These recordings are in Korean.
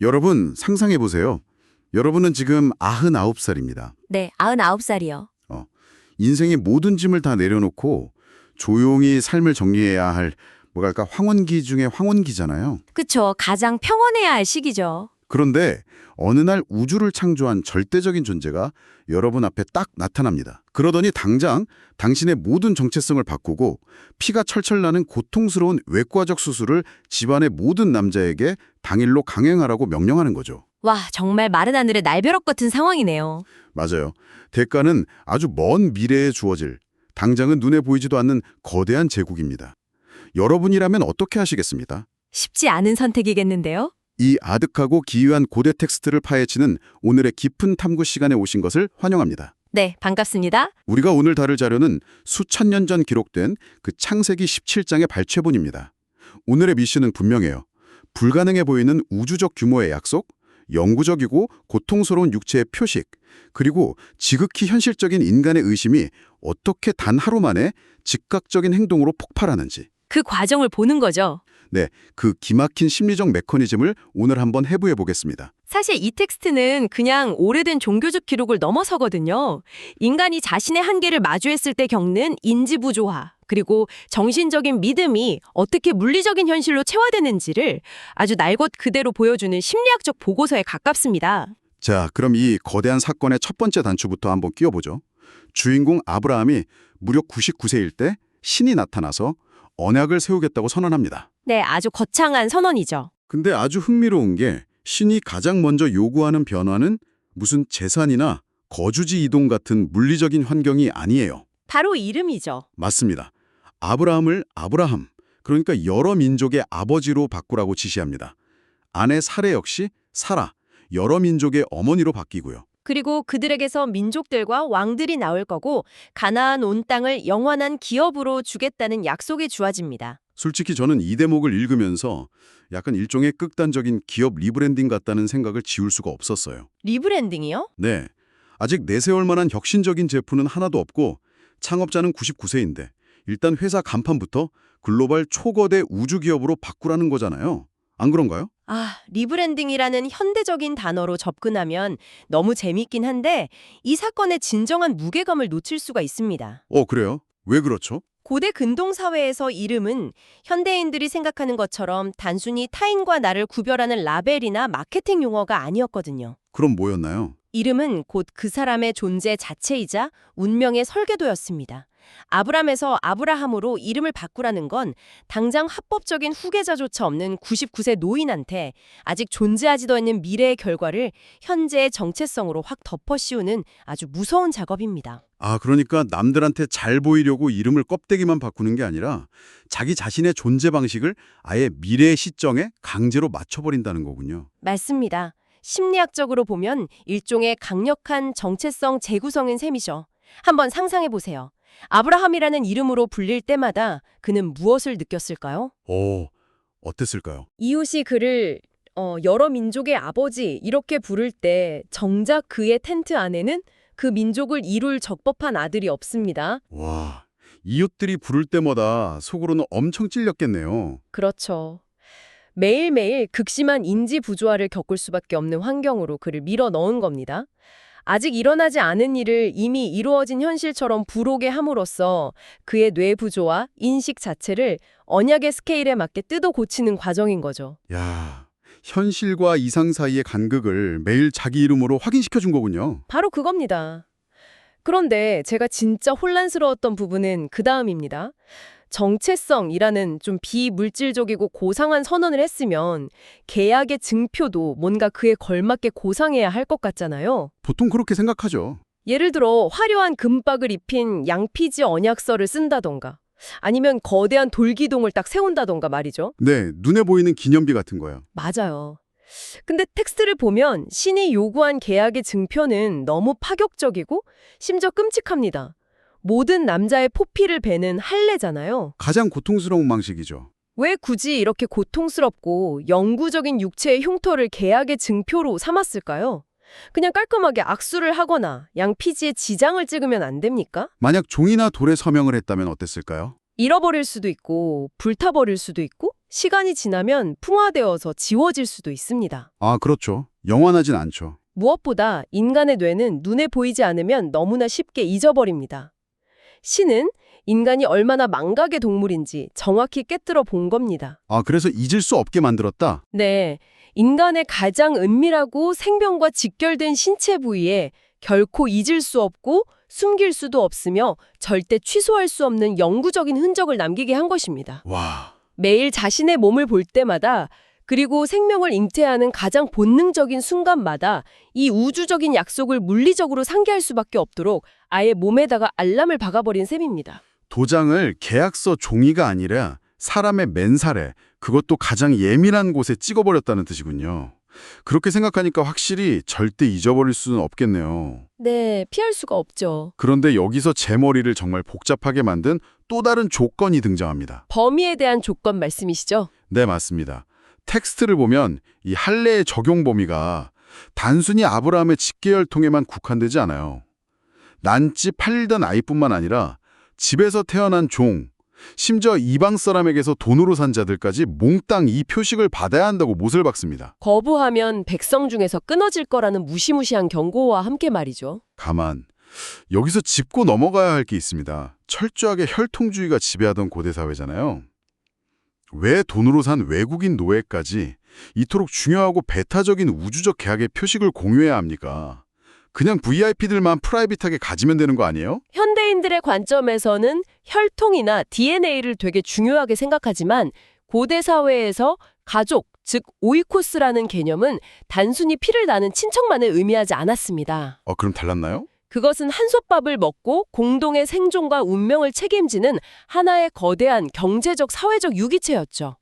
여러분 상상해 보세요. 여러분은 지금 99살입니다. 네, 99살이요. 인생의 모든 짐을 다 내려놓고 조용히 삶을 정리해야 할 뭐랄까 황혼기 중에 황혼기잖아요. 그쵸, 가장 평온해야 할 시기죠. 그런데 어느 날 우주를 창조한 절대적인 존재가 여러분 앞에 딱 나타납니다. 그러더니 당장 당신의 모든 정체성을 바꾸고 피가 철철 나는 고통스러운 외과적 수술을 집안의 모든 남자에게 당일로 강행하라고 명령하는 거죠. 와, 정말 마른 하늘의 날벼락 같은 상황이네요. 맞아요. 대가는 아주 먼 미래에 주어질, 당장은 눈에 보이지도 않는 거대한 제국입니다. 여러분이라면 어떻게 하시겠습니까? 쉽지 않은 선택이겠는데요? 이 아득하고 기이한 고대 텍스트를 파헤치는 오늘의 깊은 탐구 시간에 오신 것을 환영합니다. 네, 반갑습니다. 우리가 오늘 다룰 자료는 수천 년 전 기록된 그 창세기 17장의 발췌본입니다. 오늘의 미션은 분명해요. 불가능해 보이는 우주적 규모의 약속, 영구적이고 고통스러운 육체의 표식, 그리고 지극히 현실적인 인간의 의심이 어떻게 단 하루 만에 즉각적인 행동으로 폭발하는지. 그 과정을 보는 거죠. 네, 그 기막힌 심리적 메커니즘을 오늘 한번 해부해 보겠습니다. 사실 이 텍스트는 그냥 오래된 종교적 기록을 넘어서거든요. 인간이 자신의 한계를 마주했을 때 겪는 인지부조화, 그리고 정신적인 믿음이 어떻게 물리적인 현실로 체화되는지를 아주 날 것 그대로 보여주는 심리학적 보고서에 가깝습니다. 자, 그럼 이 거대한 사건의 첫 번째 단추부터 한번 끼워보죠. 주인공 아브라함이 무려 99세일 때 신이 나타나서 언약을 세우겠다고 선언합니다. 네, 아주 거창한 선언이죠. 근데 아주 흥미로운 게 신이 가장 먼저 요구하는 변화는 무슨 재산이나 거주지 이동 같은 물리적인 환경이 아니에요. 바로 이름이죠. 맞습니다. 아브라함을 아브라함, 그러니까 여러 민족의 아버지로 바꾸라고 지시합니다. 아내 사레 역시 사라, 여러 민족의 어머니로 바뀌고요. 그리고 그들에게서 민족들과 왕들이 나올 거고 가나안 온 땅을 영원한 기업으로 주겠다는 약속이 주어집니다. 솔직히 저는 이 대목을 읽으면서 약간 일종의 극단적인 기업 리브랜딩 같다는 생각을 지울 수가 없었어요. 리브랜딩이요? 네, 아직 내세울 만한 혁신적인 제품은 하나도 없고 창업자는 99세인데 일단 회사 간판부터 글로벌 초거대 우주기업으로 바꾸라는 거잖아요. 안 그런가요? 리브랜딩이라는 현대적인 단어로 접근하면 너무 재밌긴 한데 이 사건의 진정한 무게감을 놓칠 수가 있습니다. 그래요? 왜 그렇죠? 고대 근동사회에서 이름은 현대인들이 생각하는 것처럼 단순히 타인과 나를 구별하는 라벨이나 마케팅 용어가 아니었거든요. 그럼 뭐였나요? 이름은 곧 그 사람의 존재 자체이자 운명의 설계도였습니다. 아브람에서 아브라함으로 이름을 바꾸라는 건 당장 합법적인 후계자조차 없는 99세 노인한테 아직 존재하지도 않는 미래의 결과를 현재의 정체성으로 확 덮어씌우는 아주 무서운 작업입니다. 그러니까 남들한테 잘 보이려고 이름을 껍데기만 바꾸는 게 아니라 자기 자신의 존재 방식을 아예 미래의 시점에 강제로 맞춰버린다는 거군요. 맞습니다. 심리학적으로 보면 일종의 강력한 정체성 재구성인 셈이죠. 한번 상상해 보세요. 아브라함이라는 이름으로 불릴 때마다 그는 무엇을 느꼈을까요? 어땠을까요? 이웃이 그를 여러 민족의 아버지 이렇게 부를 때 정작 그의 텐트 안에는 그 민족을 이룰 적법한 아들이 없습니다. 와, 이웃들이 부를 때마다 속으로는 엄청 찔렸겠네요. 그렇죠. 매일매일 극심한 인지 부조화를 겪을 수밖에 없는 환경으로 그를 밀어 넣은 겁니다. 아직 일어나지 않은 일을 이미 이루어진 현실처럼 부르게 함으로써 그의 뇌 구조와 인식 자체를 언약의 스케일에 맞게 뜯어 고치는 과정인 거죠. 야, 현실과 이상 사이의 간극을 매일 자기 이름으로 확인시켜 준 거군요. 바로 그겁니다. 그런데 제가 진짜 혼란스러웠던 부분은 그 다음입니다. 정체성이라는 좀 비물질적이고 고상한 선언을 했으면 계약의 증표도 뭔가 그에 걸맞게 고상해야 할 것 같잖아요. 보통 그렇게 생각하죠. 예를 들어 화려한 금박을 입힌 양피지 언약서를 쓴다던가 아니면 거대한 돌기둥을 딱 세운다던가 말이죠. 네, 눈에 보이는 기념비 같은 거요. 맞아요. 근데 텍스트를 보면 신이 요구한 계약의 증표는 너무 파격적이고 심지어 끔찍합니다. 모든 남자의 포피를 베는 할례잖아요. 가장 고통스러운 방식이죠. 왜 굳이 이렇게 고통스럽고 영구적인 육체의 흉터를 계약의 증표로 삼았을까요? 그냥 깔끔하게 악수를 하거나 양피지에 지장을 찍으면 안 됩니까? 만약 종이나 돌에 서명을 했다면 어땠을까요? 잃어버릴 수도 있고 불타버릴 수도 있고 시간이 지나면 풍화되어서 지워질 수도 있습니다. 아, 그렇죠. 영원하진 않죠. 무엇보다 인간의 뇌는 눈에 보이지 않으면 너무나 쉽게 잊어버립니다. 신은 인간이 얼마나 망각의 동물인지 정확히 꿰뚫어 본 겁니다. 아, 그래서 잊을 수 없게 만들었다? 네, 인간의 가장 은밀하고 생명과 직결된 신체 부위에 결코 잊을 수 없고 숨길 수도 없으며 절대 취소할 수 없는 영구적인 흔적을 남기게 한 것입니다. 와, 매일 자신의 몸을 볼 때마다 그리고 생명을 잉태하는 가장 본능적인 순간마다 이 우주적인 약속을 물리적으로 상기할 수밖에 없도록 아예 몸에다가 알람을 박아버린 셈입니다. 도장을 계약서 종이가 아니라 사람의 맨살에, 그것도 가장 예민한 곳에 찍어버렸다는 뜻이군요. 그렇게 생각하니까 확실히 절대 잊어버릴 수는 없겠네요. 네, 피할 수가 없죠. 그런데 여기서 제 머리를 정말 복잡하게 만든 또 다른 조건이 등장합니다. 범위에 대한 조건 말씀이시죠? 네, 맞습니다. 텍스트를 보면 이 할례의 적용 범위가 단순히 아브라함의 직계혈통에만 국한되지 않아요. 난지 8일던 아이뿐만 아니라 집에서 태어난 종, 심지어 이방 사람에게서 돈으로 산 자들까지 몽땅 이 표식을 받아야 한다고 못을 박습니다. 거부하면 백성 중에서 끊어질 거라는 무시무시한 경고와 함께 말이죠. 가만, 여기서 짚고 넘어가야 할 게 있습니다. 철저하게 혈통주의가 지배하던 고대 사회잖아요. 왜 돈으로 산 외국인 노예까지 이토록 중요하고 배타적인 우주적 계약의 표식을 공유해야 합니까? 그냥 VIP들만 프라이빗하게 가지면 되는 거 아니에요? 현대인들의 관점에서는 혈통이나 DNA를 되게 중요하게 생각하지만 고대 사회에서 가족, 즉 오이코스라는 개념은 단순히 피를 나는 친척만을 의미하지 않았습니다. 그럼 달랐나요? 그것은 한솥밥을 먹고 공동의 생존과 운명을 책임지는 하나의 거대한 경제적, 사회적 유기체였죠.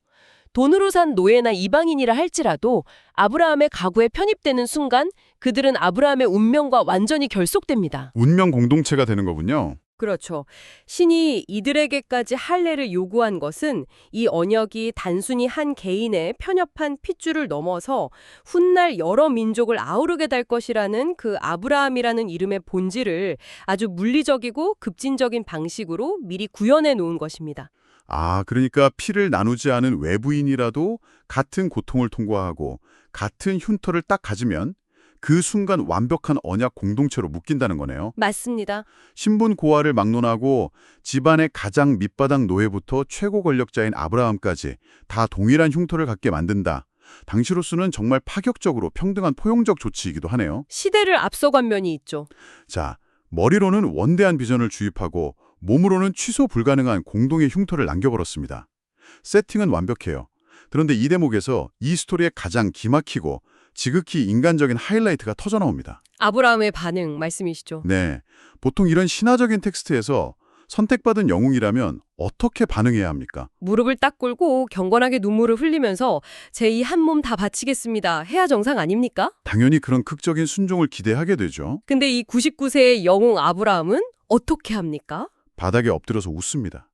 돈으로 산 노예나 이방인이라 할지라도 아브라함의 가구에 편입되는 순간 그들은 아브라함의 운명과 완전히 결속됩니다. 운명 공동체가 되는 거군요. 그렇죠. 신이 이들에게까지 할례를 요구한 것은 이 언역이 단순히 한 개인의 편협한 핏줄을 넘어서 훗날 여러 민족을 아우르게 될 것이라는 그 아브라함이라는 이름의 본질을 아주 물리적이고 급진적인 방식으로 미리 구현해 놓은 것입니다. 아, 그러니까 피를 나누지 않은 외부인이라도 같은 고통을 통과하고 같은 흉터를 딱 가지면 그 순간 완벽한 언약 공동체로 묶인다는 거네요. 맞습니다. 신분 고하를 막론하고 집안의 가장 밑바닥 노예부터 최고 권력자인 아브라함까지 다 동일한 흉터를 갖게 만든다. 당시로서는 정말 파격적으로 평등한 포용적 조치이기도 하네요. 시대를 앞서간 면이 있죠. 자, 머리로는 원대한 비전을 주입하고 몸으로는 취소 불가능한 공동의 흉터를 남겨버렸습니다. 세팅은 완벽해요. 그런데 이 대목에서 이 스토리의 가장 기막히고 지극히 인간적인 하이라이트가 터져나옵니다. 아브라함의 반응 말씀이시죠. 네, 보통 이런 신화적인 텍스트에서 선택받은 영웅이라면 어떻게 반응해야 합니까? 무릎을 딱 꿇고 경건하게 눈물을 흘리면서 제 이 한 몸 다 바치겠습니다. 해야 정상 아닙니까? 당연히 그런 극적인 순종을 기대하게 되죠. 근데 이 99세의 영웅 아브라함은 어떻게 합니까? 바닥에 엎드려서 웃습니다.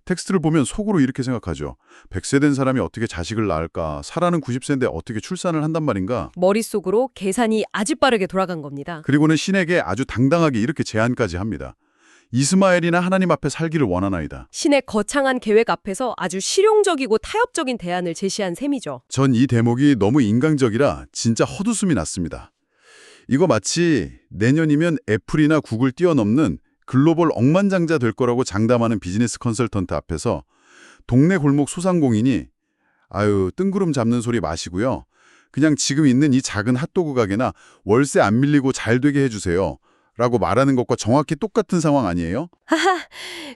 텍스트를 보면 속으로 이렇게 생각하죠. 100세 된 사람이 어떻게 자식을 낳을까? 사라는 90세인데 어떻게 출산을 한단 말인가? 머릿속으로 계산이 아주 빠르게 돌아간 겁니다. 그리고는 신에게 아주 당당하게 이렇게 제안까지 합니다. 이스마엘이나 하나님 앞에 살기를 원하나이다. 신의 거창한 계획 앞에서 아주 실용적이고 타협적인 대안을 제시한 셈이죠. 전 이 대목이 너무 인간적이라 진짜 헛웃음이 났습니다. 이거 마치 내년이면 애플이나 구글 뛰어넘는 글로벌 억만장자 될 거라고 장담하는 비즈니스 컨설턴트 앞에서 동네 골목 소상공인이 아유 뜬구름 잡는 소리 마시고요. 그냥 지금 있는 이 작은 핫도그 가게나 월세 안 밀리고 잘 되게 해주세요. 라고 말하는 것과 정확히 똑같은 상황 아니에요?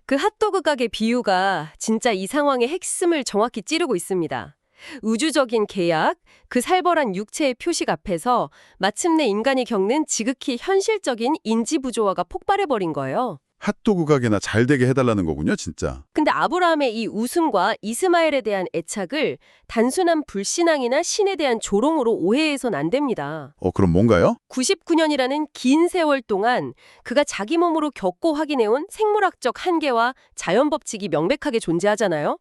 그 핫도그 가게 비유가 진짜 이 상황의 핵심을 정확히 찌르고 있습니다. 우주적인 계약, 그 살벌한 육체의 표식 앞에서 마침내 인간이 겪는 지극히 현실적인 인지 부조화가 폭발해버린 거예요. 핫도그 가게나 잘 되게 해달라는 거군요, 진짜. 근데 아브라함의 이 웃음과 이스마엘에 대한 애착을 단순한 불신앙이나 신에 대한 조롱으로 오해해선 안 됩니다. 그럼 뭔가요? 99년이라는 긴 세월 동안 그가 자기 몸으로 겪고 확인해온 생물학적 한계와 자연 법칙이 명백하게 존재하잖아요.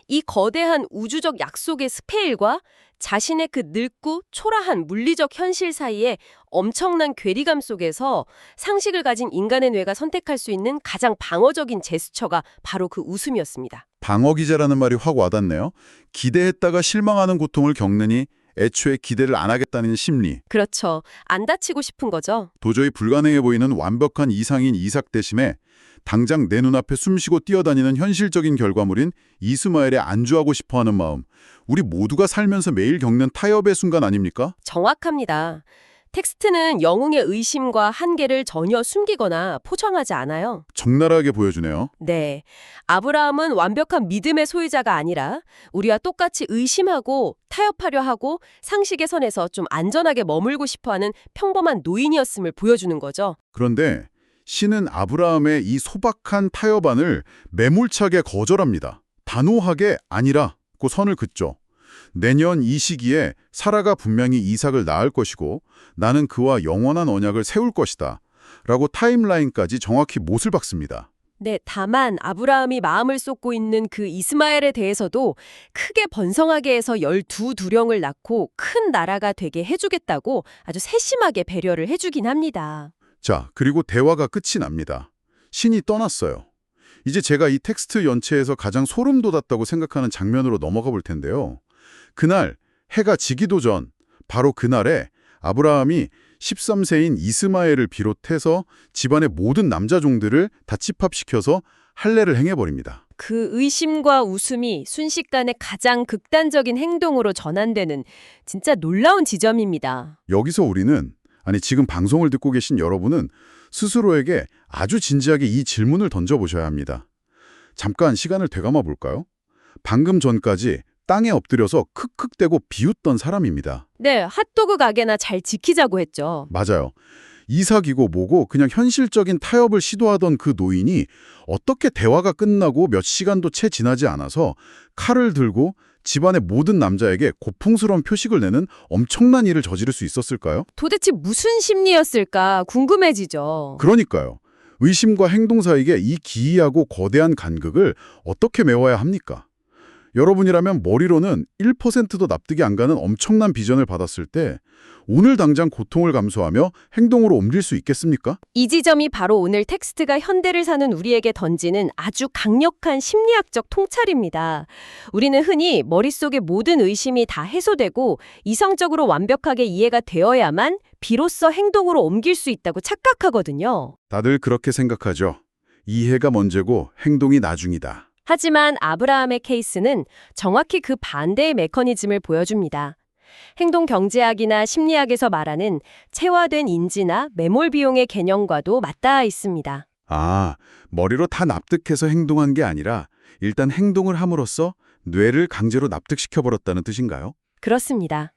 이 거대한 우주적 약속의 스케일과 자신의 그 늙고 초라한 물리적 현실 사이에 엄청난 괴리감 속에서 상식을 가진 인간의 뇌가 선택할 수 있는 가장 방어적인 제스처가 바로 그 웃음이었습니다. 방어기제라는 말이 확 와닿네요. 기대했다가 실망하는 고통을 겪느니 애초에 기대를 안 하겠다는 심리. 그렇죠. 안 다치고 싶은 거죠. 도저히 불가능해 보이는 완벽한 이상인 이삭 대신에 당장 내 눈앞에 숨쉬고 뛰어다니는 현실적인 결과물인 이스마엘에 안주하고 싶어하는 마음. 우리 모두가 살면서 매일 겪는 타협의 순간 아닙니까? 정확합니다. 텍스트는 영웅의 의심과 한계를 전혀 숨기거나 포장하지 않아요. 적나라하게 보여주네요. 네. 아브라함은 완벽한 믿음의 소유자가 아니라 우리와 똑같이 의심하고 타협하려 하고 상식의 선에서 좀 안전하게 머물고 싶어하는 평범한 노인이었음을 보여주는 거죠. 그런데 신은 아브라함의 이 소박한 타협안을 매몰차게 거절합니다. 단호하게 아니라고 선을 긋죠. 내년 이 시기에 사라가 분명히 이삭을 낳을 것이고 나는 그와 영원한 언약을 세울 것이다. 라고 타임라인까지 정확히 못을 박습니다. 네, 다만 아브라함이 마음을 쏟고 있는 그 이스마엘에 대해서도 크게 번성하게 해서 12두령을 낳고 큰 나라가 되게 해주겠다고 아주 세심하게 배려를 해주긴 합니다. 자, 그리고 대화가 끝이 납니다. 신이 떠났어요. 이제 제가 이 텍스트 연체에서 가장 소름 돋았다고 생각하는 장면으로 넘어가 볼 텐데요. 그날 해가 지기도 전 바로 그날에 아브라함이 13세인 이스마엘을 비롯해서 집안의 모든 남자 종들을 다 집합시켜서 할례를 행해버립니다. 그 의심과 웃음이 순식간에 가장 극단적인 행동으로 전환되는 진짜 놀라운 지점입니다. 여기서 우리는 지금 방송을 듣고 계신 여러분은 스스로에게 아주 진지하게 이 질문을 던져보셔야 합니다. 잠깐 시간을 되감아 볼까요? 방금 전까지 땅에 엎드려서 크크대고 비웃던 사람입니다. 네, 핫도그 가게나 잘 지키자고 했죠. 맞아요. 이삭이고 뭐고 그냥 현실적인 타협을 시도하던 그 노인이 어떻게 대화가 끝나고 몇 시간도 채 지나지 않아서 칼을 들고 집안의 모든 남자에게 고풍스러운 표식을 내는 엄청난 일을 저지를 수 있었을까요? 도대체 무슨 심리였을까 궁금해지죠. 그러니까요. 의심과 행동 사이에 이 기이하고 거대한 간극을 어떻게 메워야 합니까? 여러분이라면 머리로는 1%도 납득이 안 가는 엄청난 비전을 받았을 때 오늘 당장 고통을 감수하며 행동으로 옮길 수 있겠습니까? 이 지점이 바로 오늘 텍스트가 현대를 사는 우리에게 던지는 아주 강력한 심리학적 통찰입니다. 우리는 흔히 머릿속의 모든 의심이 다 해소되고 이성적으로 완벽하게 이해가 되어야만 비로소 행동으로 옮길 수 있다고 착각하거든요. 다들 그렇게 생각하죠. 이해가 먼저고 행동이 나중이다. 하지만 아브라함의 케이스는 정확히 그 반대의 메커니즘을 보여줍니다. 행동 경제학이나 심리학에서 말하는 체화된 인지나 매몰 비용의 개념과도 맞닿아 있습니다. 아, 머리로 다 납득해서 행동한 게 아니라 일단 행동을 함으로써 뇌를 강제로 납득시켜버렸다는 뜻인가요? 그렇습니다.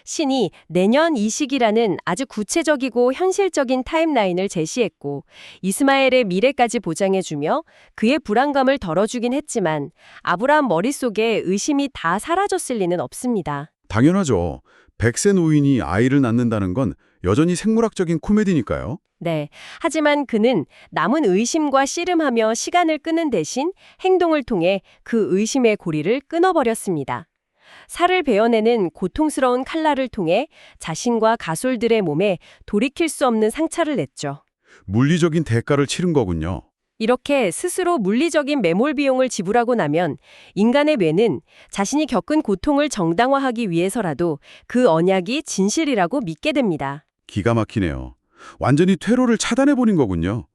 신이 내년 이 시기라는 아주 구체적이고 현실적인 타임라인을 제시했고 이스마엘의 미래까지 보장해주며 그의 불안감을 덜어주긴 했지만 아브라함 머릿속에 의심이 다 사라졌을 리는 없습니다. 당연하죠. 100세 노인이 아이를 낳는다는 건 여전히 생물학적인 코미디니까요. 네. 하지만 그는 남은 의심과 씨름하며 시간을 끄는 대신 행동을 통해 그 의심의 고리를 끊어버렸습니다. 살을 베어내는 고통스러운 칼날을 통해 자신과 가솔들의 몸에 돌이킬 수 없는 상처를 냈죠. 물리적인 대가를 치른 거군요. 이렇게 스스로 물리적인 매몰 비용을 지불하고 나면 인간의 뇌는 자신이 겪은 고통을 정당화하기 위해서라도 그 언약이 진실이라고 믿게 됩니다. 기가 막히네요. 완전히 퇴로를 차단해버린 거군요.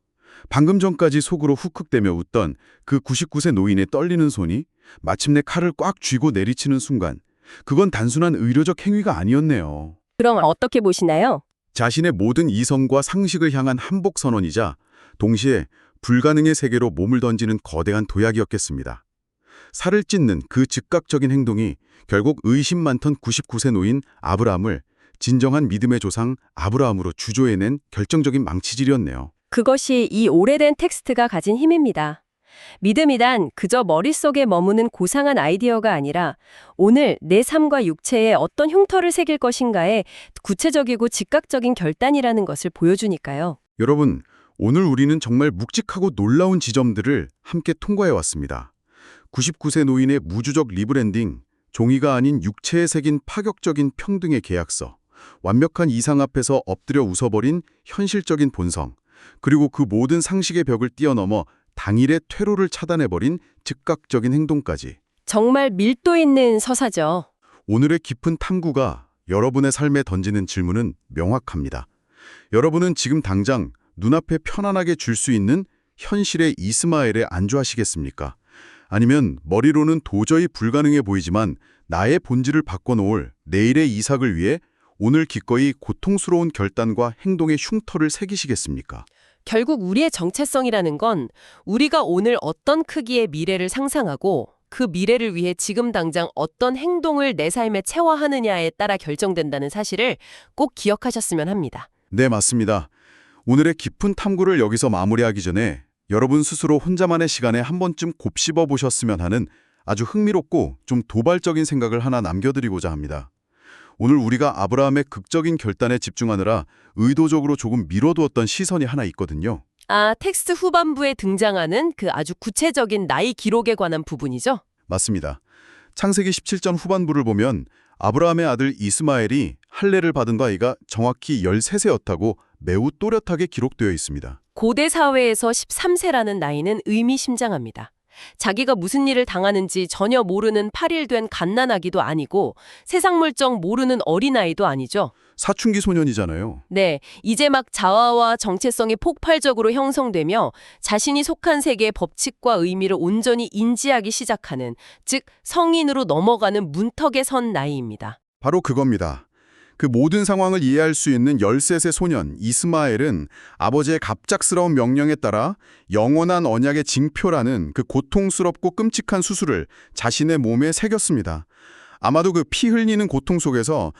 방금 전까지 속으로 훅훅대며 웃던 그 99세 노인의 떨리는 손이 마침내 칼을 꽉 쥐고 내리치는 순간 그건 단순한 의료적 행위가 아니었네요. 그럼 어떻게 보시나요? 자신의 모든 이성과 상식을 향한 한복 선언이자 동시에 불가능의 세계로 몸을 던지는 거대한 도약이었겠습니다. 살을 찢는 그 즉각적인 행동이 결국 의심 많던 99세 노인 아브라함을 진정한 믿음의 조상 아브라함으로 주조해낸 결정적인 망치질이었네요. 그것이 이 오래된 텍스트가 가진 힘입니다. 믿음이란 그저 머릿속에 머무는 고상한 아이디어가 아니라 오늘 내 삶과 육체에 어떤 흉터를 새길 것인가에 구체적이고 즉각적인 결단이라는 것을 보여주니까요. 여러분, 오늘 우리는 정말 묵직하고 놀라운 지점들을 함께 통과해왔습니다. 99세 노인의 무주적 리브랜딩, 종이가 아닌 육체에 새긴 파격적인 평등의 계약서, 완벽한 이상 앞에서 엎드려 웃어버린 현실적인 본성, 그리고 그 모든 상식의 벽을 뛰어넘어 당일의 퇴로를 차단해버린 즉각적인 행동까지. 정말 밀도 있는 서사죠. 오늘의 깊은 탐구가 여러분의 삶에 던지는 질문은 명확합니다. 여러분은 지금 당장 눈앞에 편안하게 줄 수 있는 현실의 이스마엘에 안주하시겠습니까? 아니면 머리로는 도저히 불가능해 보이지만 나의 본질을 바꿔놓을 내일의 이삭을 위해 오늘 기꺼이 고통스러운 결단과 행동의 흉터를 새기시겠습니까? 결국 우리의 정체성이라는 건 우리가 오늘 어떤 크기의 미래를 상상하고 그 미래를 위해 지금 당장 어떤 행동을 내 삶에 체화하느냐에 따라 결정된다는 사실을 꼭 기억하셨으면 합니다. 네, 맞습니다. 오늘의 깊은 탐구를 여기서 마무리하기 전에 여러분 스스로 혼자만의 시간에 한 번쯤 곱씹어 보셨으면 하는 아주 흥미롭고 좀 도발적인 생각을 하나 남겨드리고자 합니다. 오늘 우리가 아브라함의 극적인 결단에 집중하느라 의도적으로 조금 미뤄두었던 시선이 하나 있거든요. 텍스트 후반부에 등장하는 그 아주 구체적인 나이 기록에 관한 부분이죠? 맞습니다. 창세기 17장 후반부를 보면 아브라함의 아들 이스마엘이 할례를 받은 나이가 정확히 13세였다고 매우 또렷하게 기록되어 있습니다. 고대 사회에서 13세라는 나이는 의미심장합니다. 자기가 무슨 일을 당하는지 전혀 모르는 8일 된 갓난아기도 아니고 세상 물정 모르는 어린아이도 아니죠. 사춘기 소년이잖아요. 네, 이제 막 자아와 정체성이 폭발적으로 형성되며 자신이 속한 세계의 법칙과 의미를 온전히 인지하기 시작하는, 즉 성인으로 넘어가는 문턱에 선 나이입니다. 바로 그겁니다. 그 모든 상황을 이해할 수 있는 13세 소년 이스마엘은 아버지의 갑작스러운 명령에 따라 영원한 언약의 징표라는 그 고통스럽고 끔찍한 수술을 자신의 몸에 새겼습니다. 아마도 그 피 흘리는 고통 속에서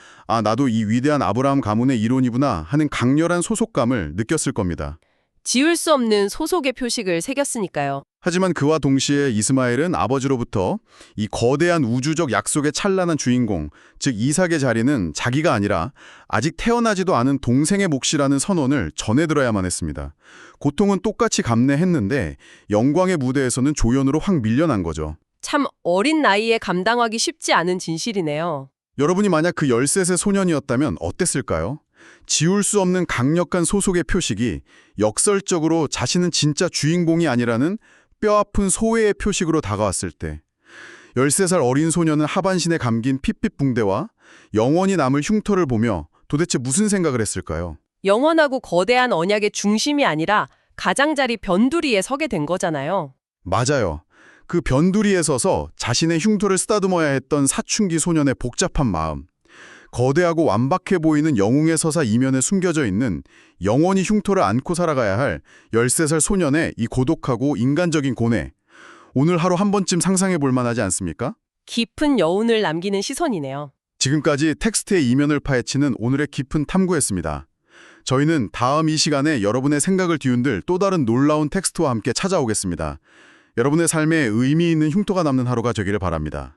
나도 이 위대한 아브라함 가문의 일원이구나 하는 강렬한 소속감을 느꼈을 겁니다. 지울 수 없는 소속의 표식을 새겼으니까요. 하지만 그와 동시에 이스마엘은 아버지로부터 이 거대한 우주적 약속의 찬란한 주인공, 즉 이삭의 자리는 자기가 아니라 아직 태어나지도 않은 동생의 몫이라는 선언을 전해들어야만 했습니다. 고통은 똑같이 감내했는데 영광의 무대에서는 조연으로 확 밀려난 거죠. 참 어린 나이에 감당하기 쉽지 않은 진실이네요. 여러분이 만약 그 13세 소년이었다면 어땠을까요? 지울 수 없는 강력한 소속의 표식이 역설적으로 자신은 진짜 주인공이 아니라는 뼈아픈 소외의 표식으로 다가왔을 때 13살 어린 소년은 하반신에 감긴 핏빛 붕대와 영원히 남을 흉터를 보며 도대체 무슨 생각을 했을까요? 영원하고 거대한 언약의 중심이 아니라 가장자리 변두리에 서게 된 거잖아요. 맞아요. 그 변두리에 서서 자신의 흉터를 쓰다듬어야 했던 사춘기 소년의 복잡한 마음, 거대하고 완박해 보이는 영웅의 서사 이면에 숨겨져 있는 영원히 흉터를 안고 살아가야 할 13살 소년의 이 고독하고 인간적인 고뇌, 오늘 하루 한 번쯤 상상해 볼 만하지 않습니까? 깊은 여운을 남기는 시선이네요. 지금까지 텍스트의 이면을 파헤치는 오늘의 깊은 탐구였습니다. 저희는 다음 이 시간에 여러분의 생각을 뒤흔들 또 다른 놀라운 텍스트와 함께 찾아오겠습니다. 여러분의 삶에 의미 있는 흉터가 남는 하루가 되기를 바랍니다.